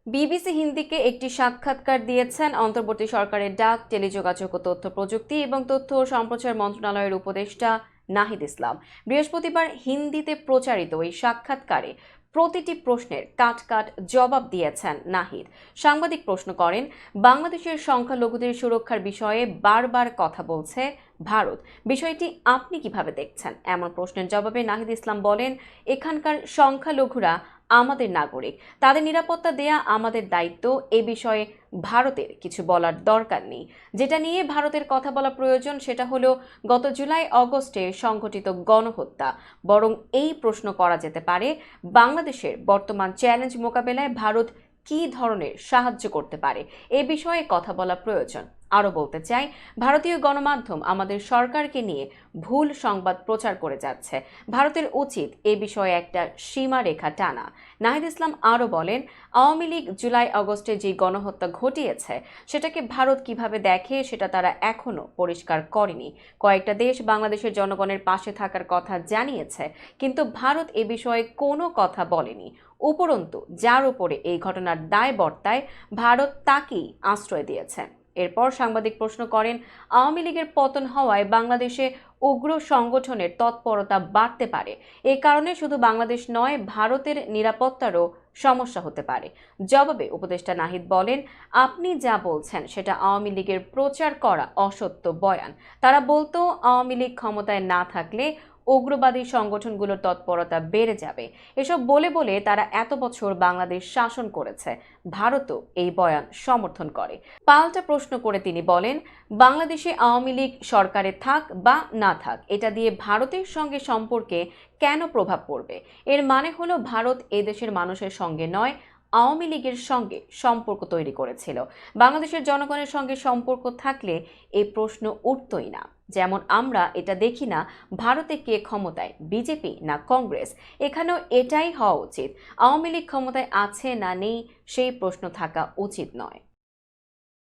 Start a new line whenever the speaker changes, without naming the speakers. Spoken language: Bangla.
বিবিসি হিন্দিকে একটি সাক্ষাৎকার দিয়েছেন অন্তর্বর্তী সরকারের ডাক, টেলিযোগাযোগ ও তথ্য প্রযুক্তি এবং তথ্য ও সম্প্রচার মন্ত্রণালয়ের উপদেষ্টা নাহিদ ইসলাম। বৃহস্পতিবার হিন্দিতে প্রচারিত এই সাক্ষাৎকারে প্রতিটি প্রশ্নের কাট জবাব দিয়েছেন নাহিদ। সাংবাদিক প্রশ্ন করেন, বাংলাদেশের সংখ্যালঘুদের সুরক্ষার বিষয়ে বারবার কথা বলছে ভারত, বিষয়টি আপনি কিভাবে দেখছেন? এমন প্রশ্নের জবাবে নাহিদ ইসলাম বলেন, এখানকার সংখ্যালঘুরা আমাদের নাগরিক, তাদের নিরাপত্তা দেয়া আমাদের দায়িত্ব। এ বিষয়ে ভারতের কিছু বলার দরকার নেই। যেটা নিয়ে ভারতের কথা বলা প্রয়োজন সেটা হলো গত জুলাই অগস্টে সংঘটিত গণহত্যা। বরং এই প্রশ্ন করা যেতে পারে, বাংলাদেশের বর্তমান চ্যালেঞ্জ মোকাবেলায় ভারত কী ধরনের সাহায্য করতে পারে, এ বিষয়ে কথা বলা প্রয়োজন। আরও বলতে চাই, ভারতীয় গণমাধ্যম আমাদের সরকারকে নিয়ে ভুল সংবাদ প্রচার করে যাচ্ছে। ভারতের উচিত এ বিষয়ে একটা সীমারেখা টানা। নাহিদ ইসলাম আরও বলেন, আওয়ামী লীগ জুলাই আগস্টে যে গণহত্যা ঘটিয়েছে সেটাকে ভারত কিভাবে দেখে সেটা তারা এখনো পরিষ্কার করেনি। কয়েকটা দেশ বাংলাদেশের জনগণের পাশে থাকার কথা জানিয়েছে, কিন্তু ভারত এ বিষয়ে কোনো কথা বলেনি। উপরন্তু যার উপরে এই ঘটনার দায় বর্তায়, ভারত তাকেই আশ্রয় দিয়েছে। এরপর সাংবাদিক প্রশ্ন করেন, আওয়ামী লীগের পতন হওয়ায় বাংলাদেশে উগ্র সংগঠনের তৎপরতা বাড়তে পারে। এ কারণে শুধু বাংলাদেশ নয়, ভারতের নিরাপত্তারও সমস্যা হতে পারে। জবাবে উপদেষ্টা নাহিদ বলেন, আপনি যা বলছেন সেটা আওয়ামী লীগের প্রচার করা অসত্য বয়ান। তারা বলতো আওয়ামী লীগ ক্ষমতায় না থাকলে উগ্রবাদী সংগঠনগুলোর তৎপরতা বেড়ে যাবে। এসব বলে বলে তারা এত বছর বাংলাদেশ শাসন করেছে। ভারতও এই বয়ান সমর্থন করে। পাল্টা প্রশ্ন করে তিনি বলেন, বাংলাদেশে আওয়ামী লীগ সরকারে থাক বা না থাক, এটা দিয়ে ভারতের সঙ্গে সম্পর্কে কেন প্রভাব পড়বে? এর মানে হলো ভারত এদেশের মানুষের সঙ্গে নয়, আওয়ামী লীগের সঙ্গে সম্পর্ক তৈরি করেছিল। বাংলাদেশের জনগণের সঙ্গে সম্পর্ক থাকলে এই প্রশ্ন উঠতই না। যেমন আমরা এটা দেখি না ভারতে কে ক্ষমতায়, বিজেপি না কংগ্রেস। এখানেও এটাই হওয়া উচিত। আওয়ামী লীগ ক্ষমতায় আছে না নেই সেই প্রশ্ন থাকা উচিত নয়।